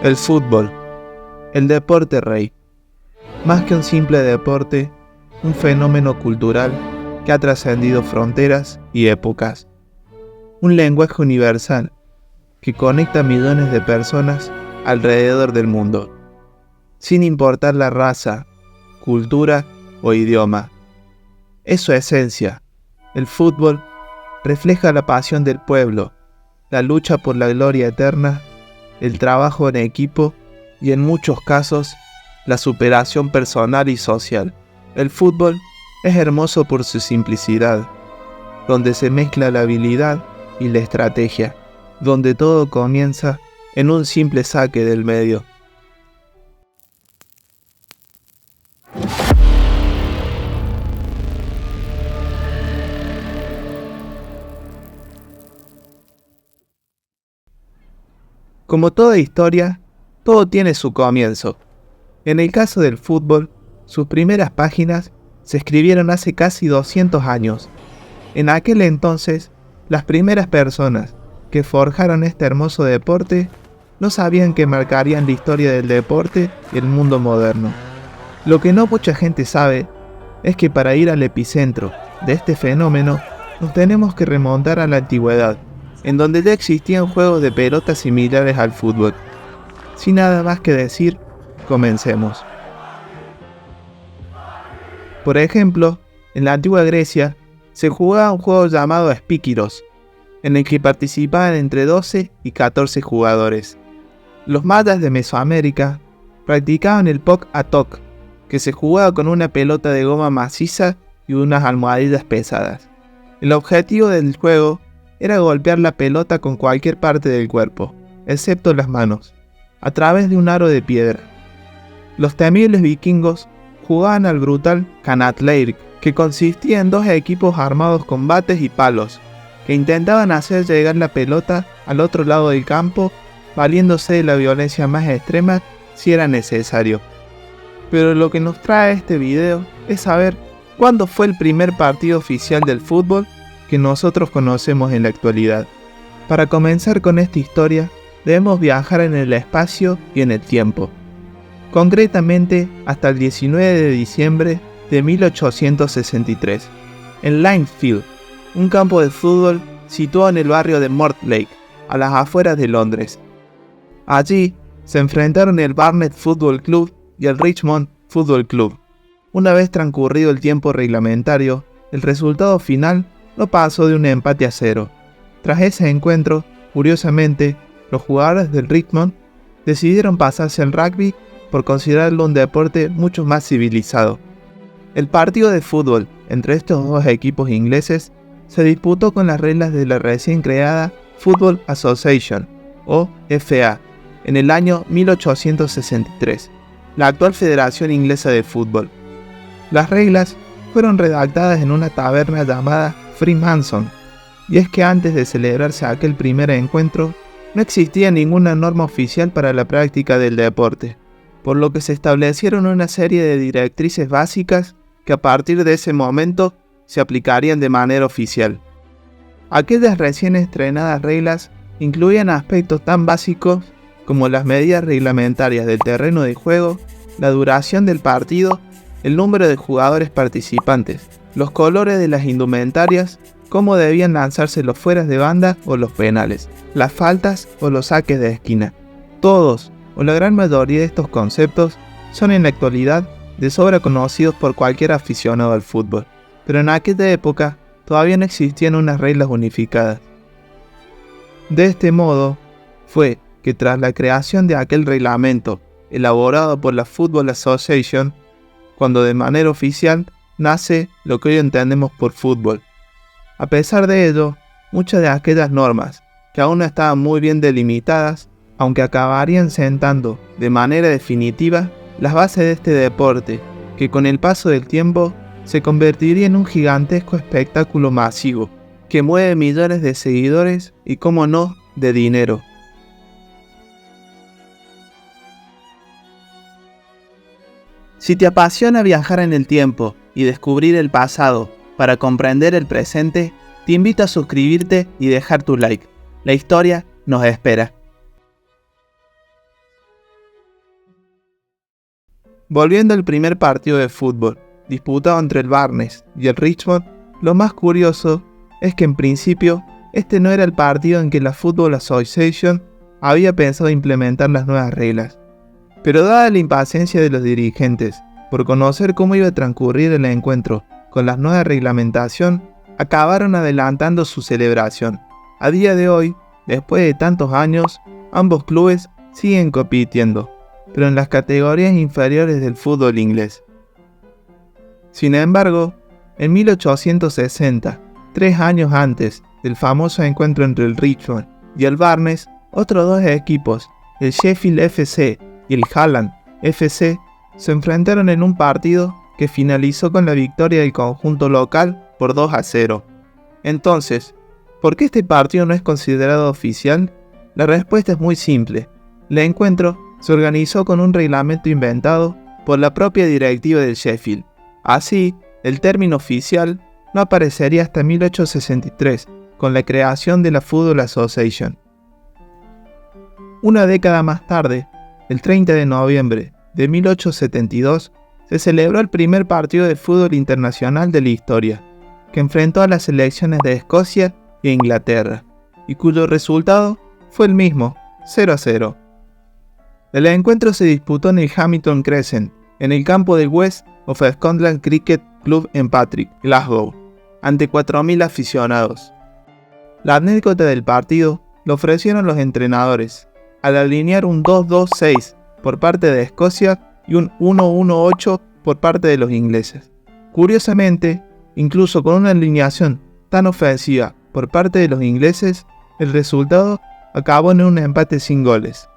El fútbol, el deporte rey. Más que un simple deporte, un fenómeno cultural que ha trascendido fronteras y épocas. Un lenguaje universal que conecta a millones de personas alrededor del mundo, sin importar la raza, cultura o idioma. Es su esencia. El fútbol refleja la pasión del pueblo, la lucha por la gloria eterna, el trabajo en equipo y en muchos casos la superación personal y social. El fútbol es hermoso por su simplicidad, donde se mezcla la habilidad y la estrategia, donde todo comienza en un simple saque del medio. Como toda historia, todo tiene su comienzo. En el caso del fútbol, sus primeras páginas se escribieron hace casi 200 años. En aquel entonces, las primeras personas que forjaron este hermoso deporte no sabían que marcarían la historia del deporte y el mundo moderno. Lo que no mucha gente sabe es que para ir al epicentro de este fenómeno nos tenemos que remontar a la antigüedad, en donde ya existían juegos de pelota similares al fútbol. Sin nada más que decir, comencemos. Por ejemplo, en la antigua Grecia se jugaba un juego llamado Spíquiros, en el que participaban entre 12 y 14 jugadores. Los mayas de Mesoamérica practicaban el Poc a Toc, que se jugaba con una pelota de goma maciza y unas almohadillas pesadas. El objetivo del juego era golpear la pelota con cualquier parte del cuerpo, excepto las manos, a través de un aro de piedra. Los temibles vikingos jugaban al brutal Canatleirik, que consistía en dos equipos armados con bates y palos, que intentaban hacer llegar la pelota al otro lado del campo, valiéndose de la violencia más extrema si era necesario. Pero lo que nos trae este video es saber cuándo fue el primer partido oficial del fútbol que nosotros conocemos en la actualidad. Para comenzar con esta historia, debemos viajar en el espacio y en el tiempo. Concretamente, hasta el 19 de diciembre de 1863, en Linefield, un campo de fútbol situado en el barrio de Mortlake, a las afueras de Londres. Allí se enfrentaron el Barnet Football Club y el Richmond Football Club. Una vez transcurrido el tiempo reglamentario, el resultado final no pasó de un empate a 0. Tras ese encuentro, curiosamente, los jugadores del Richmond decidieron pasarse al rugby por considerarlo un deporte mucho más civilizado. El partido de fútbol entre estos dos equipos ingleses se disputó con las reglas de la recién creada Football Association, o FA, en el año 1863, la actual Federación Inglesa de Fútbol. Las reglas fueron redactadas en una taberna llamada Freemason, y es que antes de celebrarse aquel primer encuentro, no existía ninguna norma oficial para la práctica del deporte, por lo que se establecieron una serie de directrices básicas que a partir de ese momento se aplicarían de manera oficial. Aquellas recién estrenadas reglas incluían aspectos tan básicos como las medidas reglamentarias del terreno de juego, la duración del partido, el número de jugadores participantes, los colores de las indumentarias, cómo debían lanzarse los fueras de banda o los penales, las faltas o los saques de esquina. Todos, o la gran mayoría de estos conceptos, son en la actualidad de sobra conocidos por cualquier aficionado al fútbol, pero en aquella época todavía no existían unas reglas unificadas. De este modo, fue que tras la creación de aquel reglamento elaborado por la Football Association, cuando de manera oficial nace lo que hoy entendemos por fútbol. A pesar de ello, muchas de aquellas normas, que aún no estaban muy bien delimitadas, aunque acabarían sentando de manera definitiva las bases de este deporte, que con el paso del tiempo se convertiría en un gigantesco espectáculo masivo, que mueve millones de seguidores y, cómo no, de dinero. Si te apasiona viajar en el tiempo y descubrir el pasado para comprender el presente, te invito a suscribirte y dejar tu like. La historia nos espera. Volviendo al primer partido de fútbol, disputado entre el Barnes y el Richmond, lo más curioso es que en principio este no era el partido en que la Football Association había pensado implementar las nuevas reglas. Pero dada la impaciencia de los dirigentes por conocer cómo iba a transcurrir el encuentro con la nueva reglamentación, acabaron adelantando su celebración. A día de hoy, después de tantos años, ambos clubes siguen compitiendo, pero en las categorías inferiores del fútbol inglés. Sin embargo, en 1860, 3 años antes del famoso encuentro entre el Richmond y el Barnes, otros dos equipos, el Sheffield FC y el Halland FC, se enfrentaron en un partido que finalizó con la victoria del conjunto local por 2-0. Entonces, ¿por qué este partido no es considerado oficial? La respuesta es muy simple. El encuentro se organizó con un reglamento inventado por la propia directiva del Sheffield. Así, el término oficial no aparecería hasta 1863, con la creación de la Football Association. Una década más tarde, el 30 de noviembre de 1872, se celebró el primer partido de fútbol internacional de la historia, que enfrentó a las selecciones de Escocia e Inglaterra, y cuyo resultado fue el mismo, 0-0. El encuentro se disputó en el Hamilton Crescent, en el campo del West of Scotland Cricket Club en Patrick, Glasgow, ante 4.000 aficionados. La anécdota del partido lo ofrecieron los entrenadores, al alinear un 2-2-6 por parte de Escocia y un 1-1-8 por parte de los ingleses. Curiosamente, incluso con una alineación tan ofensiva por parte de los ingleses, el resultado acabó en un empate sin goles.